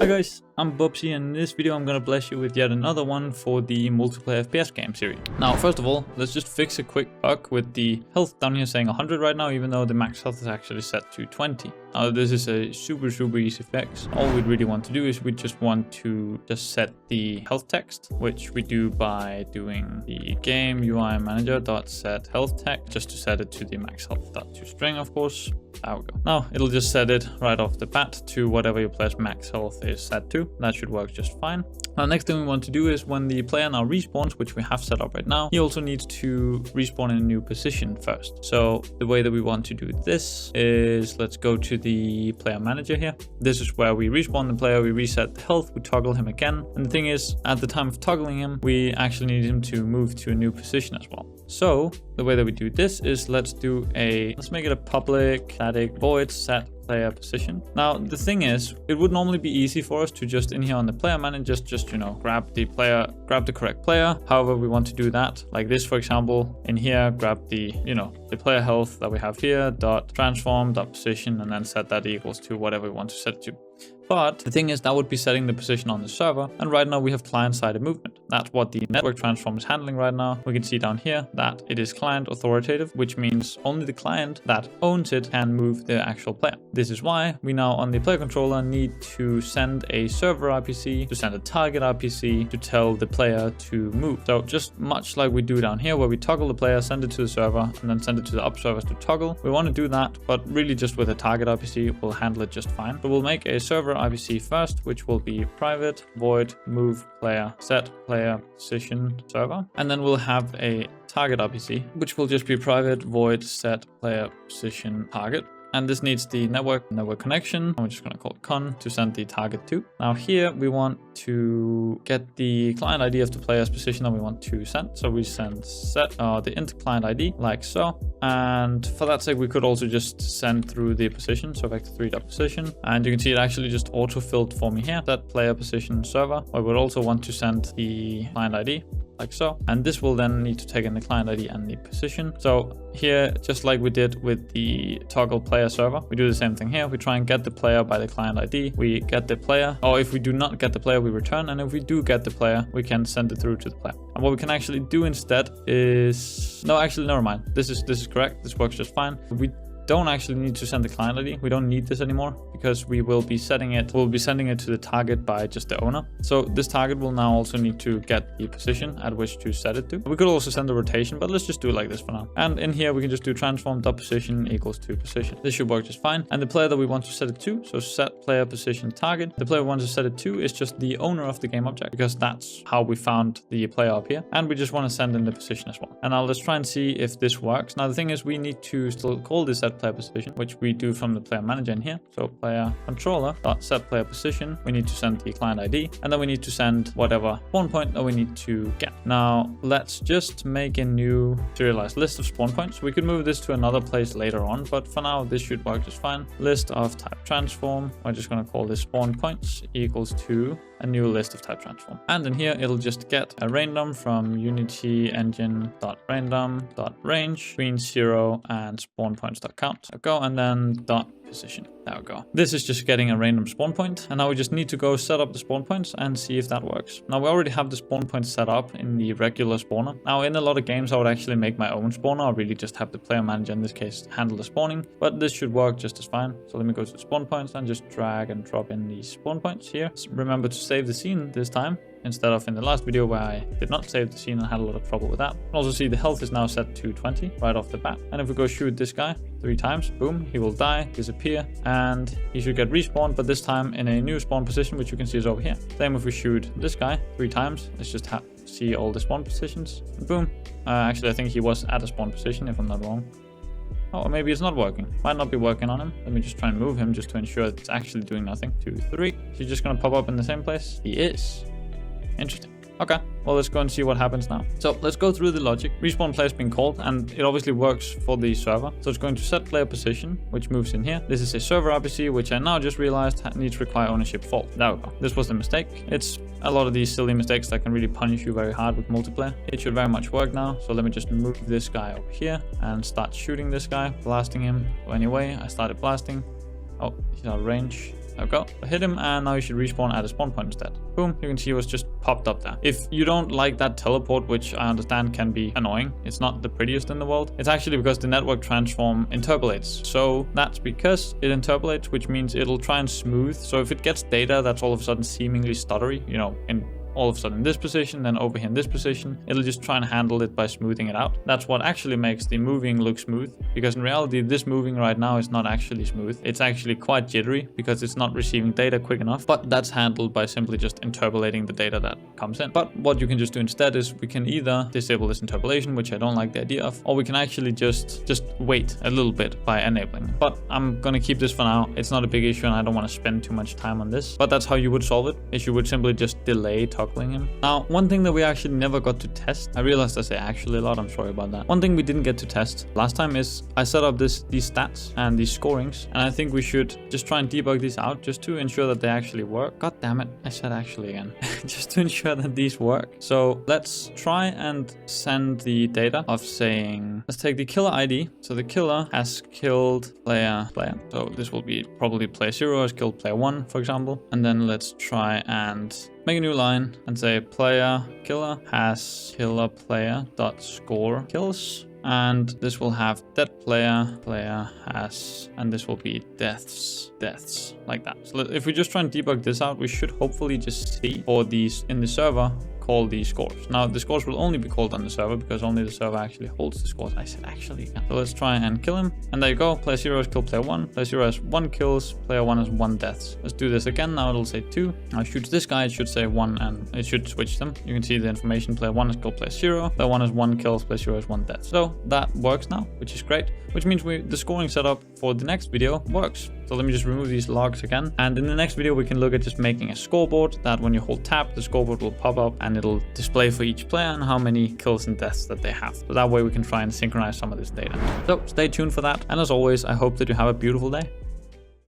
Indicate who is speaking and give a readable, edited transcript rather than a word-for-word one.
Speaker 1: Hi guys, I'm Bobsi, and in this video I'm gonna bless you with yet another one for the multiplayer FPS game series. Now first of all, let's just fix a quick bug with the health down here saying 100 right now, even though the max health is actually set to 20. Now this is a super easy fix. All we'd really want to do is we just want to set the health text, which we do by doing the game UI manager .set health text, just to set it to the max health .toString, of course. There we go. Now it'll just set it right off the bat to whatever your player's max health is set to. That should work just fine. Now next thing we want to do is when the player now respawns, which we have set up right now, he also needs to respawn in a new position first. So the way that we want to do this is, let's go to the player manager here. This is where we respawn the player, we reset the health, we toggle him again. And the thing is, at the time of toggling him, we actually need him to move to a new position as well. So the way that we do this is, let's make it a public static void set player position. Now the thing is, it would normally be easy for us to just in here on the player manager just grab the correct player. However, we want to do that like this, for example, in here, grab the the player health that we have here, .transform, .position, and then set that equals to whatever we want to set it to. But the thing is, that would be setting the position on the server, and right now we have client-sided movement. That's what the network transform is handling right now. We can see down here that it is client authoritative, which means only the client that owns it can move the actual player. This is why we now on the player controller need to send a server RPC, to send a target RPC, to tell the player to move. So just much like we do down here, where we toggle the player, send it to the server, and then send it to the up servers to toggle. We want to do that, but really just with a target RPC, we'll handle it just fine. But we'll make a server RPC first, which will be private void move player set player position server, and then we'll have a target RPC, which will just be private void set player position target. And this needs the network connection. I'm just going to call it con to send the target to. Now here we want to get the client ID of the player's position that we want to send. So we send set the int client ID like so. And for that sake, we could also just send through the position. So vector3.position. And you can see it actually just auto-filled for me here, that player position server. I would also want to send the client ID like so, and this will then need to take in the client ID and the position. So here, just like we did with the toggle player server, we do the same thing here. We try and get the player by the client ID. We get the player, or if we do not get the player, we return. And if we do get the player, we can send it through to the player. And what we can actually do instead is, no, actually, never mind. This is correct. This works just fine. We don't actually need to send the client ID. We don't need this anymore because we will be sending it to the target by just the owner. So this target will now also need to get the position at which to set it to. We could also send the rotation, but let's just do it like this for now. And in here we can just do transform.position equals to position. This should work just fine. And the player that we want to set it to, so set player position target, the player we want to set it to is just the owner of the game object, because that's how we found the player up here. And we just want to send in the position as well. And now let's try and see if this works. Now the thing is, we need to still call this set player position, which we do from the player manager in here. So player controller set player position, we need to send the client ID, and then we need to send whatever spawn point that we need to get. Now let's just make a new serialized list of spawn points. We could move this to another place later on, but for now this should work just fine. List of type transform, we're just going to call this spawn points equals to a new list of type transform. And in here, it'll just get a random from unity engine.random.range between 0 and spawn points.count. So go, and then .position. There we go. This is just getting a random spawn point. And now we just need to go set up the spawn points and see if that works. Now we already have the spawn point set up in the regular spawner. Now in a lot of games, I would actually make my own spawner, or really just have the player manager in this case handle the spawning, but this should work just as fine. So let me go to the spawn points and just drag and drop in these spawn points here. So remember to save the scene this time, instead of in the last video where I did not save the scene and had a lot of trouble with that. You can also see the health is now set to 20 right off the bat. And if we go shoot this guy 3 times, boom, he will die, disappear, and he should get respawned, but this time in a new spawn position, which you can see is over here. Same if we shoot this guy 3 times, let's just see all the spawn positions, and boom. Actually, I think he was at a spawn position, if I'm not wrong. Oh, or maybe it's not working. Might not be working on him. Let me just try and move him just to ensure it's actually doing nothing. 2, 3. Is he just gonna pop up in the same place? He is. Interesting. Okay, well, let's go and see what happens now. So let's go through the logic. Respawn player has been called, and it obviously works for the server. So it's going to set player position, which moves in here. This is a server RPC, which I now just realized needs to require ownership false. There we go. This was the mistake. It's a lot of these silly mistakes that can really punish you very hard with multiplayer. It should very much work now. So let me just move this guy over here and start shooting this guy, blasting him. So anyway, I started blasting. Oh, he's out of range. There we go. Hit him, and now you should respawn at a spawn point instead. Boom, you can see it was just popped up there. If you don't like that teleport, which I understand can be annoying, it's not the prettiest in the world. It's actually because the network transform interpolates. So that's because it interpolates, which means it'll try and smooth. So if it gets data that's all of a sudden seemingly stuttery, you know, in all of a sudden in this position, then over here in this position, it'll just try and handle it by smoothing it out. That's what actually makes the moving look smooth, because in reality, this moving right now is not actually smooth. It's actually quite jittery because it's not receiving data quick enough, but that's handled by simply just interpolating the data that comes in. But what you can just do instead is we can either disable this interpolation, which I don't like the idea of, or we can actually just wait a little bit by enabling it. But I'm gonna keep this for now. It's not a big issue and I don't want to spend too much time on this, but that's how you would solve it, is you would simply just delay toggling him. Now, one thing that we actually never got to test, I realized I say actually a lot, I'm sorry about that. One thing we didn't get to test last time is I set up these stats and these scorings, and I think we should just try and debug these out just to ensure that they actually work. God damn it, I said actually again. Just to ensure that these work. So let's try and send the data of saying, let's take the killer ID. So the killer has killed player. So this will be probably player 0 has killed player 1, for example. And then let's try and make a new line and say player killer has killer player dot score kills, and this will have dead player has, and this will be deaths like that. So if we just try and debug this out, we should hopefully just see for these in the server call these scores. Now the scores will only be called on the server because only the server actually holds the scores. I said actually again. So let's try and kill him, and there you go. Player 0 has killed player 1, player 0 has 1 kills, player 1 has 1 deaths. Let's do this again. Now it'll say 2. Now shoots this guy, it should say 1, and it should switch them. You can see the information. Player 1 has killed player 0, player 1 has 1 kills, player 0 has 1 death. So that works now, which is great, which means the scoring setup for the next video works. So let me just remove these logs again, and in the next video we can look at just making a scoreboard that when you hold tab, the scoreboard will pop up and it'll display for each player and how many kills and deaths that they have. So that way we can try and synchronize some of this data. So stay tuned for that, and as always, I hope that you have a beautiful day.